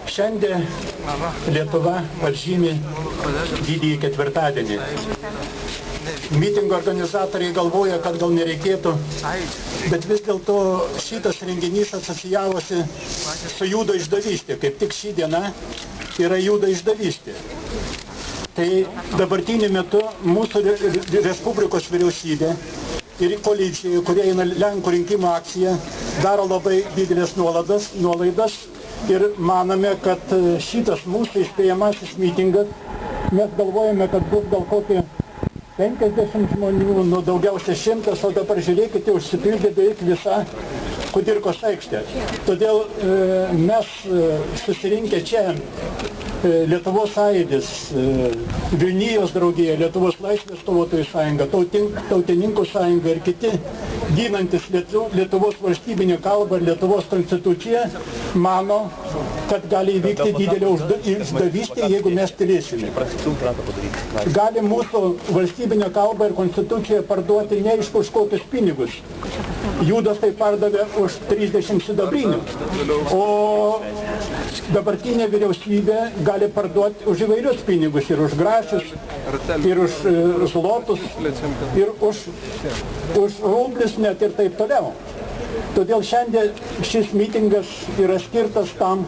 Šiandien Lietuva pažymi didįjį ketvirtadienį. Mitingo organizatoriai galvoja, kad gal nereikėtų, bet vis dėlto šitas renginys asocijavosi su judo išdavystė. Kaip tik ši diena yra judo išdavystė. Tai dabartiniu metu mūsų Respublikos vyriausybė ir koalicija, kurie eina Lenkų rinkimų akciją, daro labai didelės nuolaidas ir manome, kad šitas mūsų įspėjamasis mitingas, mes galvojame, kad bus gal kokie 50 žmonių, nu daugiausia 100, o dabar žiūrėkite, užsipildė beveik visa Kudirkos aikštė. Todėl mes susirinkę čia, Lietuvos sąjūdis, Vilnijos draugija, Lietuvos laisvės kovotojų sąjunga, tautininkų sąjunga ir kiti ginantis Lietuvos valstybinę kalbą ir Lietuvos konstituciją, mano, kad gali įvykti didelė išdavystė, jeigu mes tylėsime. Gali mūsų valstybinę kalbą ir konstituciją parduoti ne iš kažkokius pinigus. Judas tai pardavė už 30 sidabrinių, o dabartinė vyriausybė gali parduoti už įvairius pinigus, ir už grašius, ir už zlotus, ir už rublius net ir taip toliau. Todėl šiandien šis mitingas yra skirtas tam,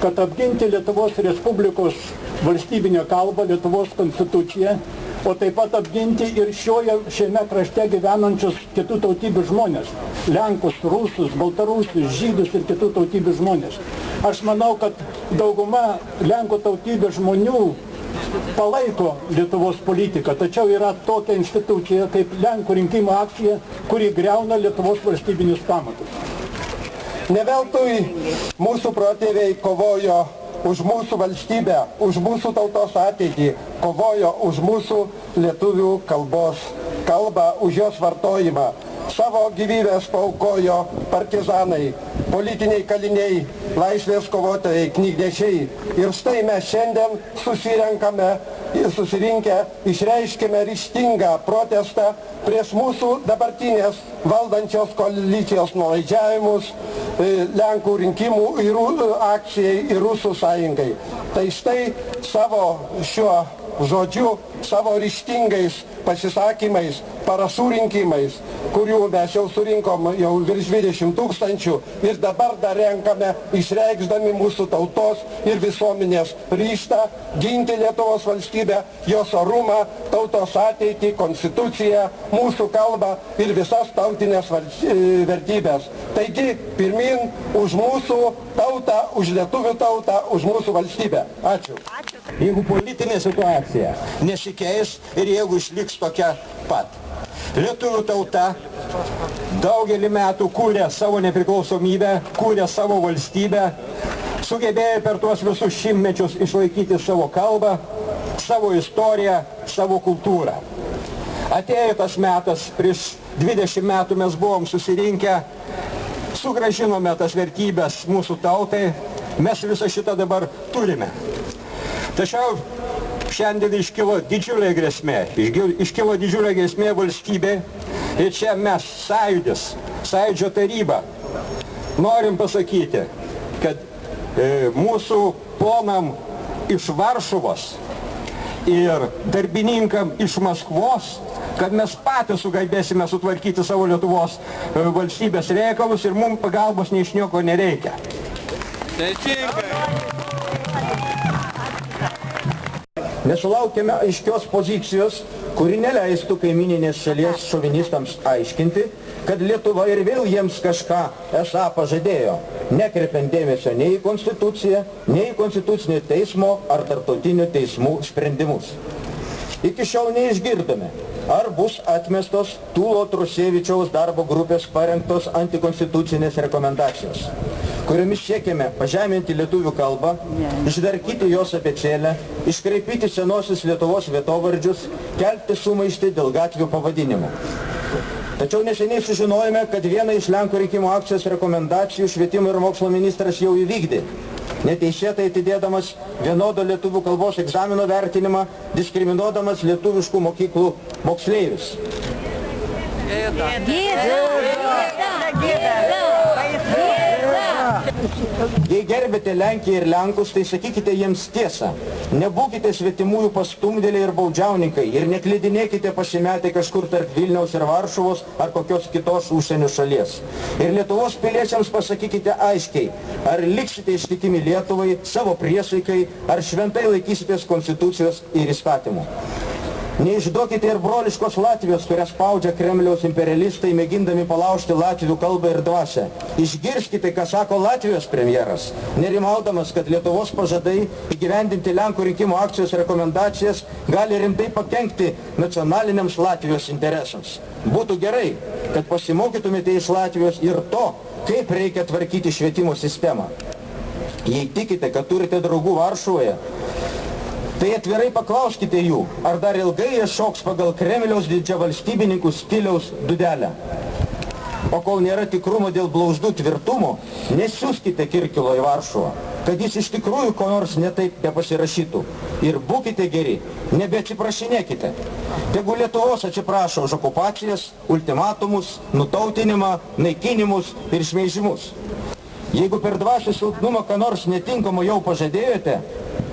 kad apginti Lietuvos Respublikos valstybinę kalbą, Lietuvos konstituciją, o taip pat apginti ir šiame krašte gyvenančius kitų tautybių žmonės. Lenkus, rusus, baltarusius, žydus ir kitų tautybių žmonės. Aš manau, kad dauguma Lenkų tautybės žmonių palaiko Lietuvos politiką, tačiau yra tokia institucija kaip Lenkų rinkimų akcija, kuri griauna Lietuvos valstybinius pamatus. Ne veltui mūsų protėviai kovojo už mūsų valstybę, už mūsų tautos ateitį, kovojo už mūsų lietuvių kalbą, už jos vartojimą. Savo gyvybės paaukojo partizanai, politiniai kaliniai, laisvės kovotojai, knygnešiai. Ir štai mes šiandien susirinkę išreiškime ryžtingą protestą prieš mūsų dabartinės valdančios koalicijos nuolaidžiavimus Lenkų rinkimų akcijai ir Rusų sąjungai. Tai štai savo šiuo žodžiu, savo ryžtingais pasisakymais, parašų rinkimais, kurių mes jau surinkom jau virš 20 000 ir dabar dar renkame, išreikšdami mūsų tautos ir visuomenės ryžtą ginti Lietuvos valstybę, jos orumą, tautos ateitį, konstituciją, mūsų kalbą ir visas tautinės vertybės. Taigi, pirmin už mūsų tautą, už lietuvių tautą, už mūsų valstybę. Ačiū. Jeigu politinė situacija nesikeis ir jeigu išliks tokia pat. Lietuvių tauta daugelį metų kūrė savo nepriklausomybę, kūrė savo valstybę, sugebėjo per tuos visus šimtmečius išlaikyti savo kalbą, savo istoriją, savo kultūrą. Atėjo tas metas, prieš 20 metų mes buvom susirinkę, sugrąžinome tas vertybės mūsų tautai, mes visą šitą dabar turime. Tačiau šiandien iškilo didžiulė grėsmė valstybė ir čia mes, sąjūdis, sąjūdžio taryba, norim pasakyti, kad mūsų ponam iš Varšuvos ir darbininkam iš Maskvos, kad mes patys sugebėsime sutvarkyti savo Lietuvos valstybės reikalus ir mums pagalbos nei iš nieko nereikia. Nesulaukėme aiškios pozicijos, kuri neleistų kaimyninės šalies šovinistams aiškinti, kad Lietuva ir vėl jiems kažką esą pažadėjo, nekreipiant dėmesio nei į konstituciją, nei į konstitucinio teismo ar tarptautinių teismų sprendimus. Iki šiol neišgirdome, ar bus atmestos Tūlo Trusevičiaus darbo grupės parengtos antikonstitucinės rekomendacijos, kuriomis siekėme pažeminti lietuvių kalbą, išdarkyti jos abėcėlę, iškraipyti senosius Lietuvos vietovardžius, kelti sumaištį dėl gatvių pavadinimų. Tačiau neseniai sužinojome, kad vieną iš Lenkų rinkimų akcijos rekomendacijų švietimo ir mokslo ministras jau įvykdė, neteisėtai atidėdamas vienodo lietuvių kalbos egzamino vertinimą, diskriminuodamas lietuviškų mokyklų moksleivius. Jei gerbėte Lenkiją ir Lenkus, tai sakykite jiems tiesą. Nebūkite svetimųjų pastumdėliai ir baudžiauninkai ir neklydinėkite pasimetę kažkur tarp Vilniaus ir Varšuvos ar kokios kitos užsienio šalies. Ir Lietuvos piliečiams pasakykite aiškiai, ar liksite ištikimi Lietuvai, savo priesaikai, ar šventai laikysitės konstitucijos ir įstatymų. Neišduokite ir broliškos Latvijos, kurią spaudžia Kremliaus imperialistai, mėgindami palaužti latvių kalbą ir dvasią. Išgirskite, ką sako Latvijos premjeras, nerimaudamas, kad Lietuvos pažadai įgyvendinti Lenkų rinkimų akcijos rekomendacijas gali rimtai pakenkti nacionaliniams Latvijos interesams. Būtų gerai, kad pasimokytumėte iš Latvijos ir to, kaip reikia tvarkyti švietimo sistemą. Jei tikite, kad turite draugų Varšuvoje, tai atvirai paklauskite jų, ar dar ilgai jie šoks pagal Kremliaus didžiavalstybininkų stiliaus dūdelę. O kol nėra tikrumo dėl blauzdų tvirtumo, nesiųskite Kirkilo į Varšuvą, kad jis iš tikrųjų ko nors netaip nepasirašytų. Ir būkite geri, nebeatsiprašinėkite. Tegu Lietuvos atsiprašo už okupacijas, ultimatumus, nutautinimą, naikinimus ir šmeižimus. Jeigu per dvasių silpnumą ką nors netinkamo jau pažadėjote,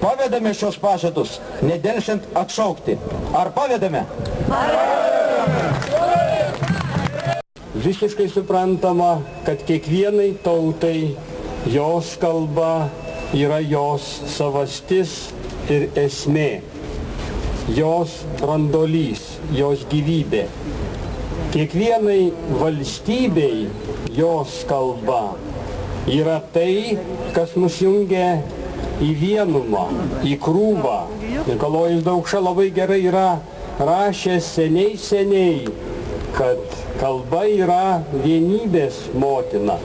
pavedame šios pažadus, nedelsiant atšaukti. Ar pavedame? Visiškai suprantama, kad kiekvienai tautai jos kalba yra jos savastis ir esmė, jos brandolys, jos gyvybė. Kiekvienai valstybei jos kalba yra tai, kas mus jungia į vienumą, į krūvą. Mikalojus Daukša labai gerai yra rašęs seniai, kad kalba yra vienybės motina.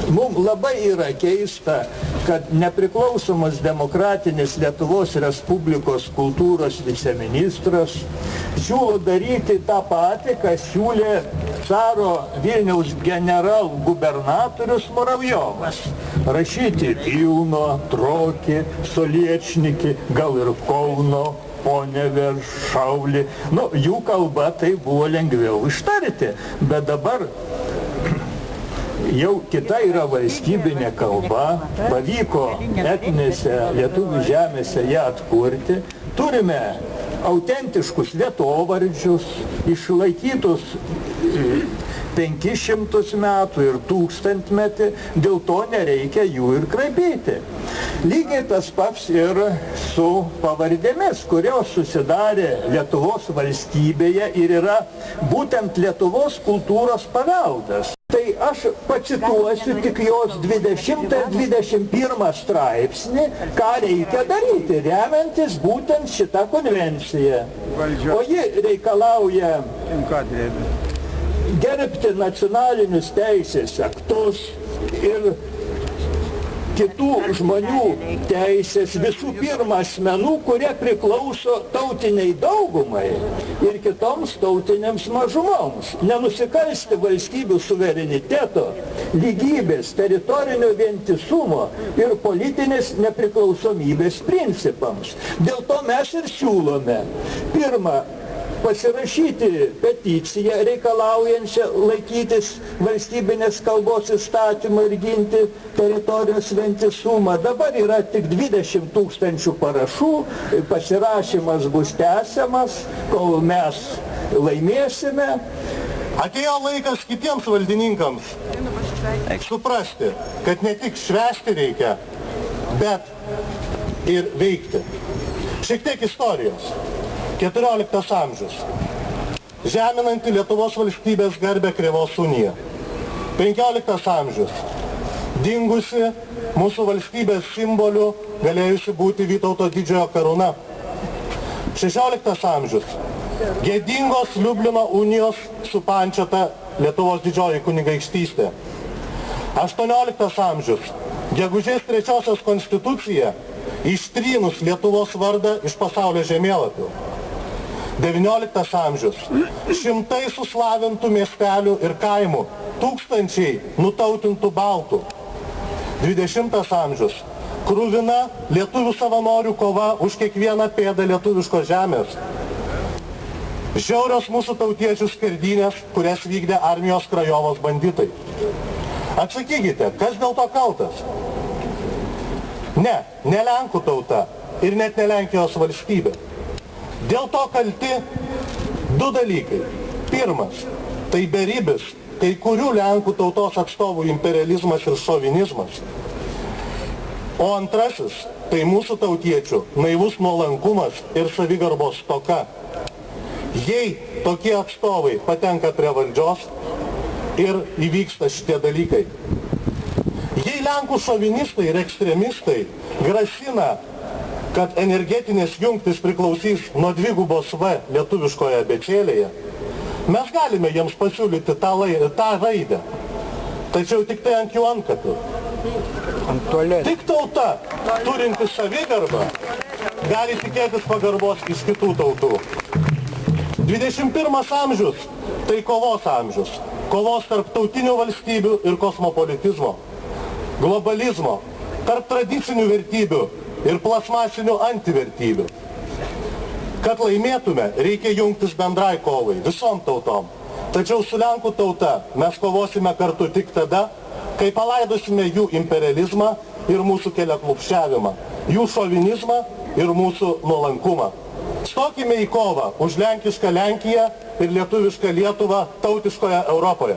Mums labai yra keista, kad nepriklausomas demokratinis Lietuvos Respublikos kultūros viceministras siūlo daryti tą patį, ką siūlė caro Vilniaus general-gubernatorius Muravjovas. Rašyti Vilno, Trokį, Soliečnikį, gal ir Kauno, Ponevež, Šaulį. Jų kalba tai buvo lengviau ištarti, bet dabar jau kita yra valstybinė kalba, pavyko etninėse lietuvių žemėse ją atkurti. Turime autentiškus vietovardžius, išlaikytus 500 metų ir 1000 metį, dėl to nereikia jų ir kraipyti. Lygiai tas pats ir su pavardėmis, kurios susidarė Lietuvos valstybėje ir yra būtent Lietuvos kultūros paveldas. Tai aš pacituosiu tik jos 20 ir 21 straipsnį, ką reikia daryti, remiantis būtent šitą konvenciją. O ji reikalauja gerbti nacionalinius teisės aktus ir kitų žmonių teisės, visų pirma asmenų, kurie priklauso tautiniai daugumai ir kitoms tautinėms mažumoms. Nenusikalsti valstybių suvereniteto, lygybės, teritorinio vientisumo ir politinės nepriklausomybės principams. Dėl to mes ir siūlome, pirma, pasirašyti peticiją reikalaujančią laikytis valstybinės kalbos įstatymą ir ginti teritorijos vientisumą. Dabar yra tik 20 000 parašų, pasirašymas bus tęsiamas, kol mes laimėsime. Atėjo laikas kitiems valdininkams suprasti, kad ne tik švęsti reikia, bet ir veikti. Šiek tiek istorijos. 14 amžius. Žeminanti Lietuvos valstybės garbę Krėvos unija. 15 amžius. Dingusi mūsų valstybės simbolių galėjusi būti Vytauto didžiojo karūna. 16 amžius. Gėdingos Liublino unijos supančiota Lietuvos didžioji kunigaikštystė. 18 amžius. Gegužės 3 konstitucija ištrynus Lietuvos vardą iš pasaulio žemėlapių. 19 amžius. Šimtai suslavintų miestelių ir kaimų, tūkstančiai nutautintų baltų. 20 amžius. Kruvina lietuvių savanorių kova už kiekvieną pėdą lietuviškos žemės. Žiaurios mūsų tautiečių skerdynės, kurias vykdė armijos Krajovos banditai. Atsakykite, kas dėl to kaltas? Ne Lenkų tauta ir net ne Lenkijos valstybė. Dėl to kalti du dalykai. Pirmas, tai beribis kai kurių Lenkų tautos atstovų imperializmas ir šovinizmas. O antrasis, tai mūsų tautiečių naivus nuolankumas ir savigarbos stoka. Jei tokie atstovai patenka prie valdžios ir įvyksta šitie dalykai. Jei Lenkų šovinistai ir ekstremistai grasina, kad energetinės jungtis priklausys nuo dvigubos V lietuviškoje abėcėlėje, mes galime jiems pasiūlyti tą raidę, tačiau tik tai ant jų antkapių. Tik tauta, turinti savigarbą, gali tikėtis pagarbos iš kitų tautų. 21 amžius tai kovos amžius. Kovos tarp tautinių valstybių ir kosmopolitizmo, globalizmo, tarp tradicinių vertybių ir plasmasinių antivertybių. Kad laimėtume, reikia jungtis bendrai kovai, visom tautom. Tačiau su Lenkų tauta mes kovosime kartu tik tada, kai palaidosime jų imperializmą ir mūsų keliaklupščiavimą, jų šovinizmą ir mūsų nuolankumą. Stokime į kovą už lenkišką Lenkiją ir lietuvišką Lietuvą tautiškoje Europoje.